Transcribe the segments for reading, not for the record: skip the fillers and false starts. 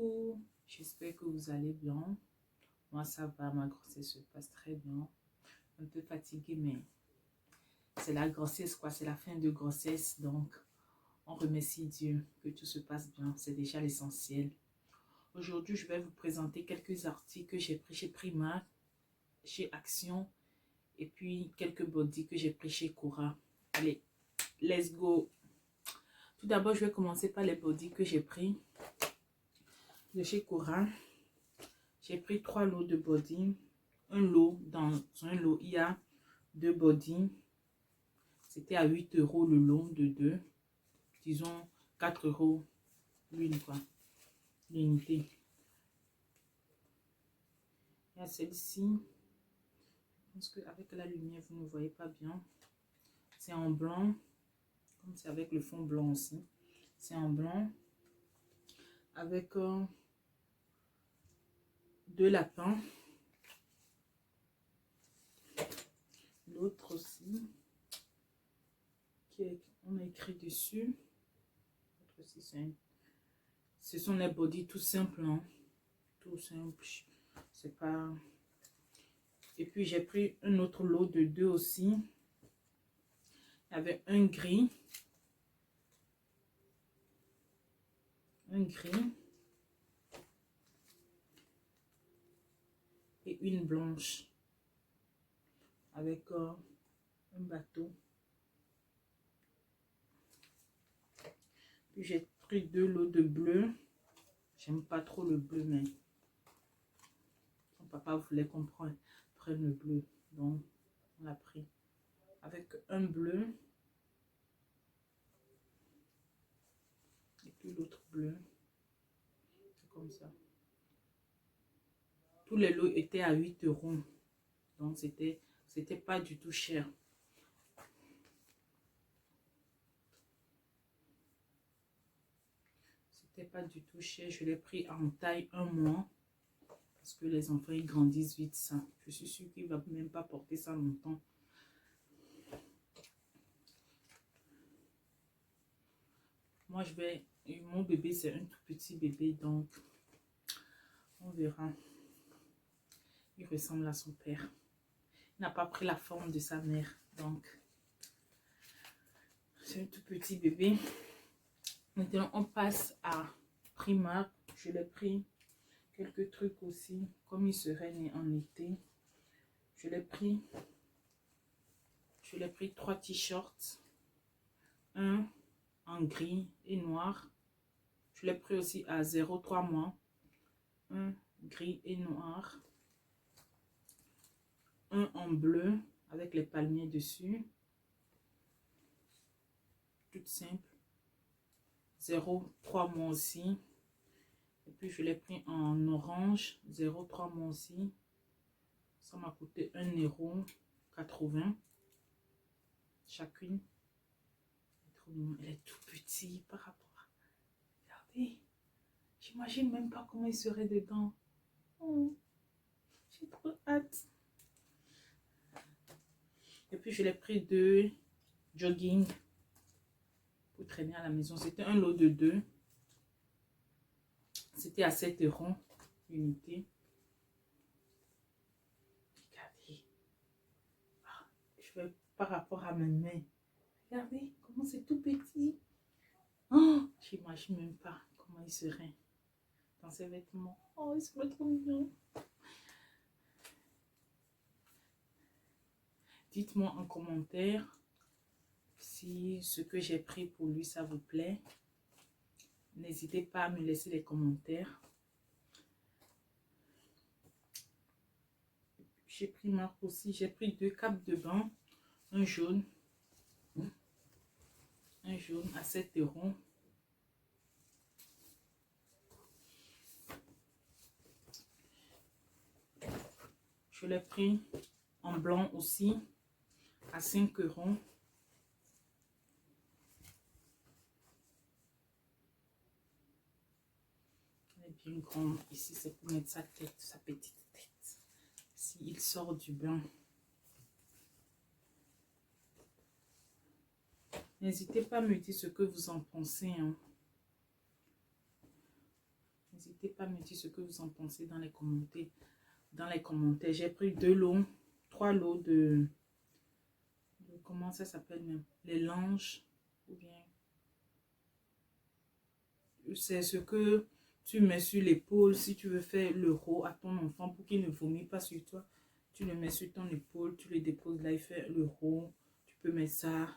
Coucou, j'espère que vous allez bien. Moi ça va, ma grossesse se passe très bien. Un peu fatiguée, mais c'est la grossesse quoi, c'est la fin de grossesse. Donc on remercie Dieu que tout se passe bien, c'est déjà l'essentiel. Aujourd'hui je vais vous présenter quelques articles que j'ai pris chez Primark, chez Action et puis quelques body que j'ai pris chez Cora. Allez, let's go. Tout d'abord je vais commencer par les body que j'ai pris de chez Cora. J'ai pris 3 lots de body. Un lot, dans un lot, il y a 2 body. C'était à 8 € le lot de 2. Disons 4 € l'une, quoi. L'unité. Il y a celle-ci. Je pense qu'avec la lumière, vous ne voyez pas bien. C'est en blanc. Comme c'est avec le fond blanc aussi. C'est en blanc. Avec 2 lapins. L'autre aussi. On a écrit dessus. L'autre aussi, ce sont les body tout simples. Hein. Tout simple. C'est pas... Et puis j'ai pris un autre lot de 2 aussi. Il y avait un gris. Un gris. Et une blanche. Avec un bateau. Puis j'ai pris 2 lots de bleu. J'aime pas trop le bleu, mais mon papa voulait qu'on prenne le bleu. Donc on l'a pris. Avec un bleu. Et puis l'autre bleu. C'est comme ça. Tous les lots étaient à 8 €. Donc c'était pas du tout cher. C'était pas du tout cher. Je l'ai pris en taille 1 mois. Parce que les enfants ils grandissent vite ça. Je suis sûre qu'il ne va même pas porter ça longtemps. Moi je vais... Mon bébé c'est un tout petit bébé. Donc on verra. Il ressemble à son père. Il n'a pas pris la forme de sa mère. Donc c'est un tout petit bébé. Maintenant on passe à Primark. Je l'ai pris quelques trucs aussi. Comme il serait né en été. Je l'ai pris 3 t-shirts. Un en gris et noir. Je l'ai pris aussi à 0,3 mois. Un gris et noir. Un en bleu avec les palmiers dessus. Tout simple. 0,3 mois aussi. Et puis je l'ai pris en orange. 0,3 mois aussi. Ça m'a coûté 1,80 € chacune. Elle est tout petit par rapport à... Regardez. J'imagine même pas comment il serait dedans. Oh, j'ai trop hâte. Et puis je l'ai pris 2 jogging pour traîner à la maison. C'était un lot de 2. C'était à 7 € l'unité. Regardez. Ah, je vais par rapport à mes mains. Regardez comment c'est tout petit. Oh, j'imagine même pas comment il serait dans ses vêtements. Oh, il serait trop mignon. Dites-moi en commentaire si ce que j'ai pris pour lui, ça vous plaît. N'hésitez pas à me laisser les commentaires. J'ai pris Marc aussi. J'ai pris 2 capes de bain. Un jaune. Un jaune à 7 €. Je l'ai pris en blanc aussi à 5 €. Elle est bien grande. Ici, c'est pour mettre sa tête, sa petite tête. S'il sort du bain. N'hésitez pas à me dire ce que vous en pensez. Hein. N'hésitez pas à me dire ce que vous en pensez dans les commentaires. J'ai pris 2 lots, 3 lots de comment ça s'appelle même? Les langes. Ou bien c'est ce que tu mets sur l'épaule si tu veux faire l'euro à ton enfant pour qu'il ne vomit pas sur toi. Tu le mets sur ton épaule, tu le déposes là, il fait l'euro. Tu peux mettre ça.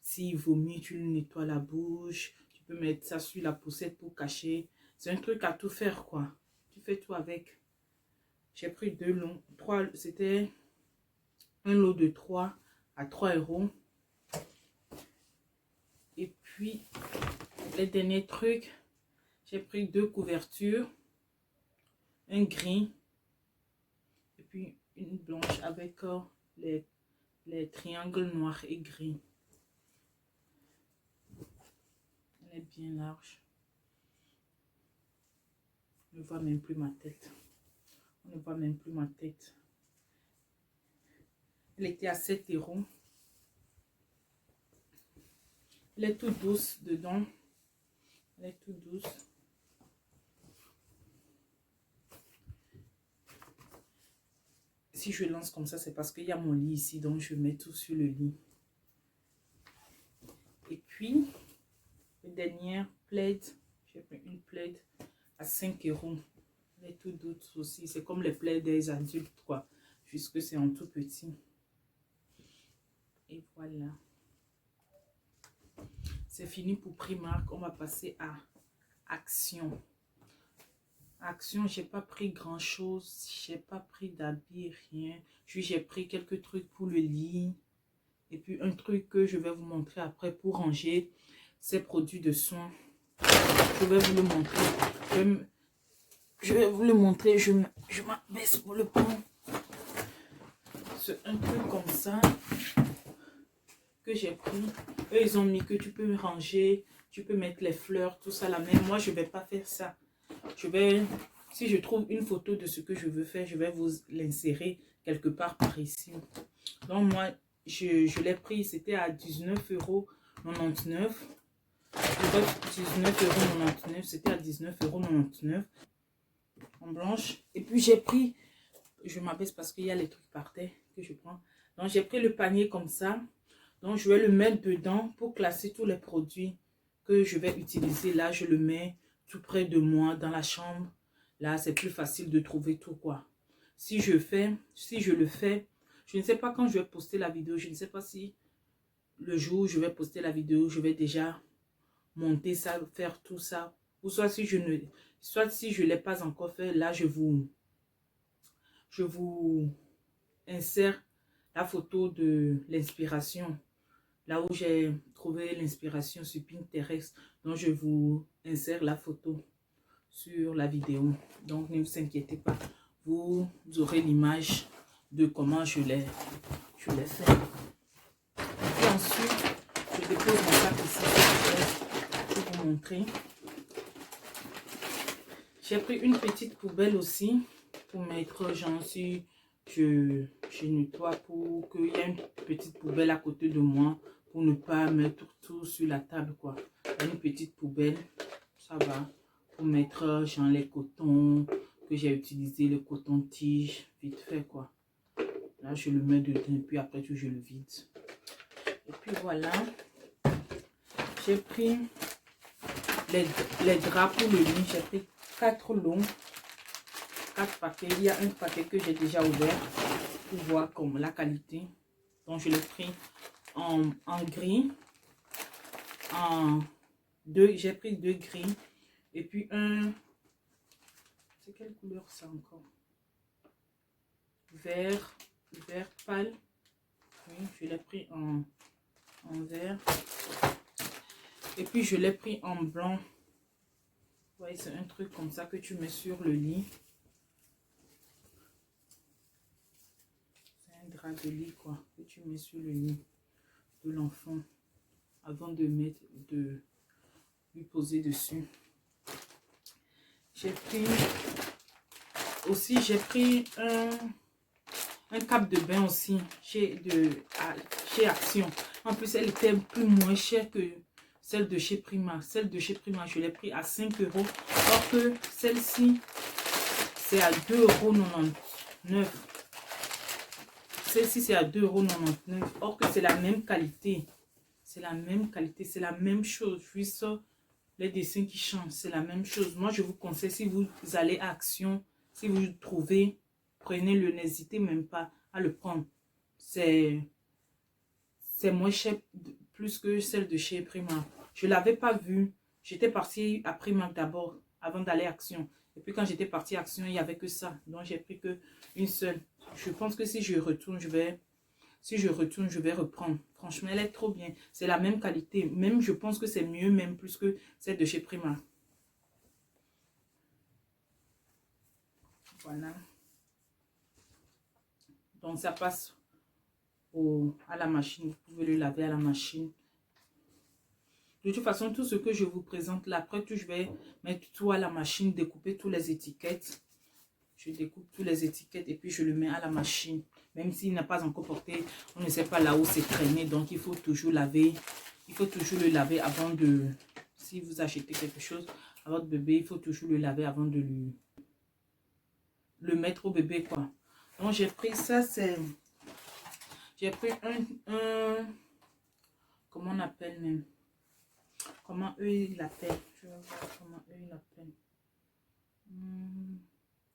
S'il vomit, tu lui nettoies la bouche. Tu peux mettre ça sur la poussette pour cacher. C'est un truc à tout faire, quoi. Tu fais tout avec. J'ai pris 2 lots. 3, c'était un lot de 3 à 3 €. Et puis, les derniers trucs, j'ai pris 2 couvertures. Un gris. Et puis, une blanche avec les triangles noirs et gris. Elle est bien large. On ne voit même plus ma tête. On ne voit même plus ma tête. Elle était à 7 €. Elle est toute douce dedans. Elle est toute douce. Si je lance comme ça, c'est parce qu'il y a mon lit ici. Donc, je mets tout sur le lit. Et puis, la dernière plaid. J'ai pris une plaid à 5 €. Elle est toute douce aussi. C'est comme les plaids des adultes, quoi. Puisque c'est en tout petit. Et voilà. C'est fini pour Primark. On va passer à Action. Action, j'ai pas pris grand chose. J'ai pas pris d'habits, rien. J'ai pris quelques trucs pour le lit. Et puis un truc que je vais vous montrer après pour ranger ces produits de soins. Je vais vous le montrer. Je vais vous le montrer. Je m'abaisse pour le prendre. C'est un truc comme ça que j'ai pris. Eux, ils ont mis que tu peux ranger, tu peux mettre les fleurs, tout ça là. Mais moi, je ne vais pas faire ça. Si je trouve une photo de ce que je veux faire, je vais vous l'insérer quelque part par ici. Donc moi, je l'ai pris, c'était à 19,99 €. C'était à 19,99 € en blanche. Et puis j'ai pris, je m'abaisse parce qu'il y a les trucs par terre que je prends. Donc j'ai pris le panier comme ça. Donc je vais le mettre dedans pour classer tous les produits que je vais utiliser. Là, je le mets tout près de moi dans la chambre. Là, c'est plus facile de trouver tout, quoi. Si je le fais, je ne sais pas quand je vais poster la vidéo. Je ne sais pas si le jour où je vais poster la vidéo, je vais déjà monter ça, faire tout ça. Ou soit si je ne l'ai pas encore fait, là, je vous insère la photo de l'inspiration. Là où j'ai trouvé l'inspiration sur Pinterest. Donc, je vous insère la photo sur la vidéo. Donc, ne vous inquiétez pas. Vous aurez l'image de comment je l'ai fait. Et ensuite, je dépose mon sac ici. Je vais vous montrer. J'ai pris une petite poubelle aussi pour mettre, genre, si je nettoie, pour qu'il y ait une petite poubelle à côté de moi pour ne pas mettre tout sur la table, quoi. Une petite poubelle, ça va, pour mettre, genre, les cotons que j'ai utilisé, le coton-tige, vite fait, quoi. Là, je le mets dedans et puis après, je le vide. Et puis voilà, j'ai pris les draps pour le lit. J'ai pris 4 lots, 4 paquets. Il y a un paquet que j'ai déjà ouvert pour voir comme la qualité. Donc, je l'ai pris en gris. J'ai pris 2 gris. Et puis un... C'est quelle couleur ça encore? Vert pâle. Oui, je l'ai pris en vert. Et puis je l'ai pris en blanc. Ouais, c'est un truc comme ça que tu mets sur le lit. C'est un drap de lit, quoi, que tu mets sur le lit de l'enfant avant de lui poser dessus. J'ai pris un cap de bain aussi chez Action. En plus, elle était moins chère que celle de chez Primark. Celle de chez Primark, je l'ai pris à 5 €. Or que celle-ci, c'est à 2,99 €. Celle-ci, c'est à 2,99 €. Or que c'est la même qualité. C'est la même qualité, c'est la même chose. Juste les dessins qui changent, c'est la même chose. Moi, je vous conseille, si vous allez à Action, si vous le trouvez, prenez-le, n'hésitez même pas à le prendre. C'est moins cher, plus que celle de chez Primark. Je ne l'avais pas vue. J'étais partie à Primark d'abord, avant d'aller à Action. Et puis quand j'étais partie à Action, il n'y avait que ça. Donc j'ai pris qu'une seule. Je pense que si je retourne, je vais reprendre. Franchement, elle est trop bien. C'est la même qualité. Même, je pense que c'est mieux, même plus que celle de chez Primark. Voilà. Donc ça passe à la machine. Vous pouvez le laver à la machine. De toute façon, tout ce que je vous présente là, après tout, je vais mettre tout à la machine, découper toutes les étiquettes. Je découpe toutes les étiquettes et puis je le mets à la machine. Même s'il n'a pas encore porté, on ne sait pas là où c'est traîné. Donc, il faut toujours laver. Il faut toujours le laver avant de... Si vous achetez quelque chose à votre bébé, il faut toujours le laver avant de le mettre au bébé, quoi. Donc, j'ai pris ça, c'est... J'ai pris un... Comment on appelle même? Comment eux, ils l'appellent? Je vais voir comment eux, ils l'appellent.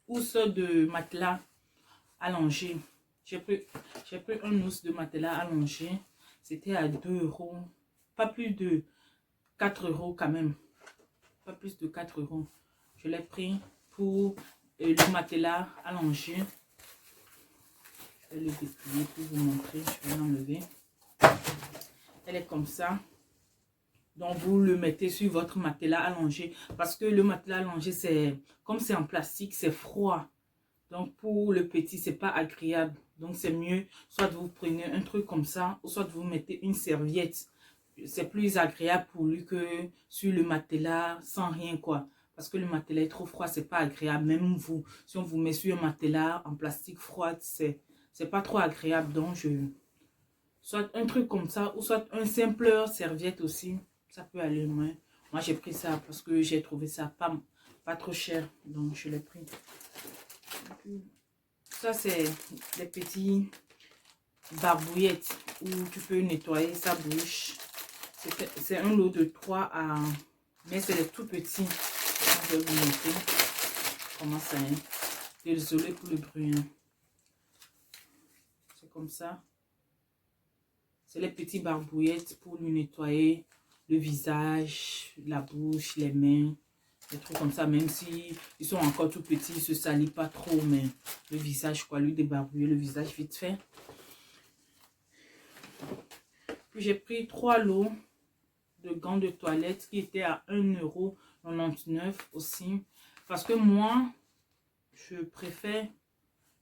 Housse de matelas allongé. J'ai pris un housse de matelas allongé. C'était à 2 €. Pas plus de 4 € quand même. Pas plus de 4 €. Je l'ai pris pour le matelas allongé. Je vais le déplier pour vous montrer. Je vais l'enlever. Elle est comme ça. Donc, vous le mettez sur votre matelas allongé. Parce que le matelas allongé, c'est comme c'est en plastique, c'est froid. Donc, pour le petit, c'est pas agréable. Donc, c'est mieux, soit vous prenez un truc comme ça, ou soit vous mettez une serviette. C'est plus agréable pour lui que sur le matelas, sans rien, quoi. Parce que le matelas est trop froid, c'est pas agréable. Même vous, si on vous met sur un matelas en plastique froid, c'est pas trop agréable. Donc, soit un truc comme ça, ou soit un simple serviette aussi. Ça peut aller moins. Moi, j'ai pris ça parce que j'ai trouvé ça pas trop cher. Donc, je l'ai pris. Ça, c'est des petits barbouillettes où tu peux nettoyer sa bouche. C'est un lot de 3 à... Mais c'est des tout petits. Je vais vous montrer comment ça est. Désolé pour le bruit. C'est comme ça. C'est les petits barbouillettes pour lui nettoyer le visage, la bouche, les mains. Des trucs comme ça, même si ils sont encore tout petits, ils ne se salissent pas trop, mais le visage, quoi, lui débarbouiller le visage vite fait. Puis j'ai pris 3 lots de gants de toilette qui étaient à 1,99 € aussi. Parce que moi, je préfère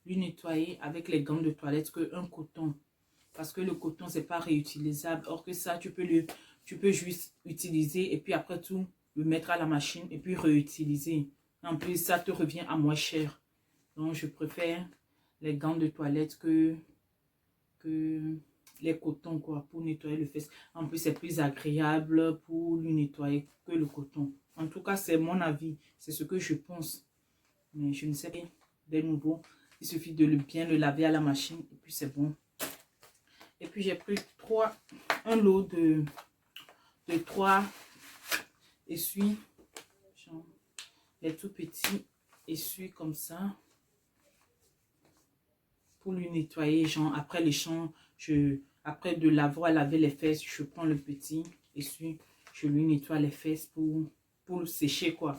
lui nettoyer avec les gants de toilette qu'un coton. Parce que le coton, c'est pas réutilisable. Or que ça, tu peux juste utiliser et puis après tout, le mettre à la machine et puis réutiliser. En plus, ça te revient à moins cher. Donc, je préfère les gants de toilette que les cotons, quoi, pour nettoyer le fesse. En plus, c'est plus agréable pour lui nettoyer que le coton. En tout cas, c'est mon avis. C'est ce que je pense. Mais je ne sais pas. De nouveau, il suffit de bien le laver à la machine et puis c'est bon. Et puis, j'ai pris un lot de 3 essuie, genre les tout petits essuie comme ça pour lui nettoyer, genre après les champs, après de l'avoir lavé les fesses, je prends le petit essuie, je lui nettoie les fesses pour le sécher, quoi.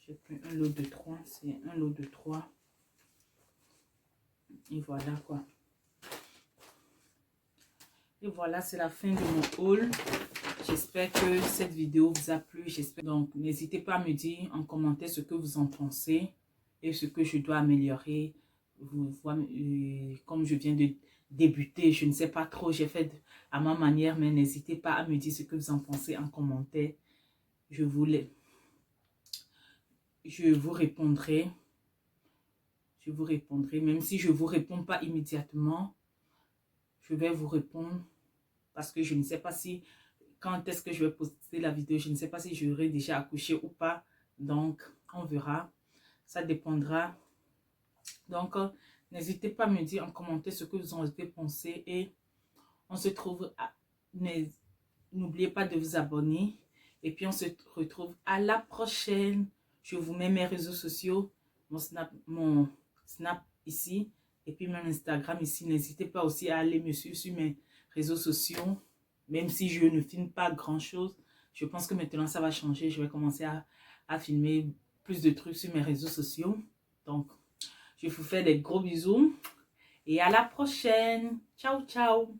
J'ai pris un lot de 3, c'est un lot de 3 et voilà, quoi. Et voilà, c'est la fin de mon haul. J'espère que cette vidéo vous a plu. Donc, n'hésitez pas à me dire en commentaire ce que vous en pensez et ce que je dois améliorer. Comme je viens de débuter, je ne sais pas trop. J'ai fait à ma manière, mais n'hésitez pas à me dire ce que vous en pensez en commentaire. Je vous répondrai. Je vous répondrai. Même si je ne vous réponds pas immédiatement, je vais vous répondre parce que je ne sais pas si... Quand est-ce que je vais poster la vidéo? Je ne sais pas si j'aurai déjà accouché ou pas. Donc, on verra. Ça dépendra. Donc, n'hésitez pas à me dire en commentaire ce que vous en avez pensé. Et on se trouve... N'oubliez pas de vous abonner. Et puis, on se retrouve à la prochaine. Je vous mets mes réseaux sociaux. Mon Snap ici. Et puis, mon Instagram ici. N'hésitez pas aussi à aller me suivre sur mes réseaux sociaux. Même si je ne filme pas grand-chose. Je pense que maintenant, ça va changer. Je vais commencer à filmer plus de trucs sur mes réseaux sociaux. Donc, je vous fais des gros bisous. Et à la prochaine. Ciao, ciao.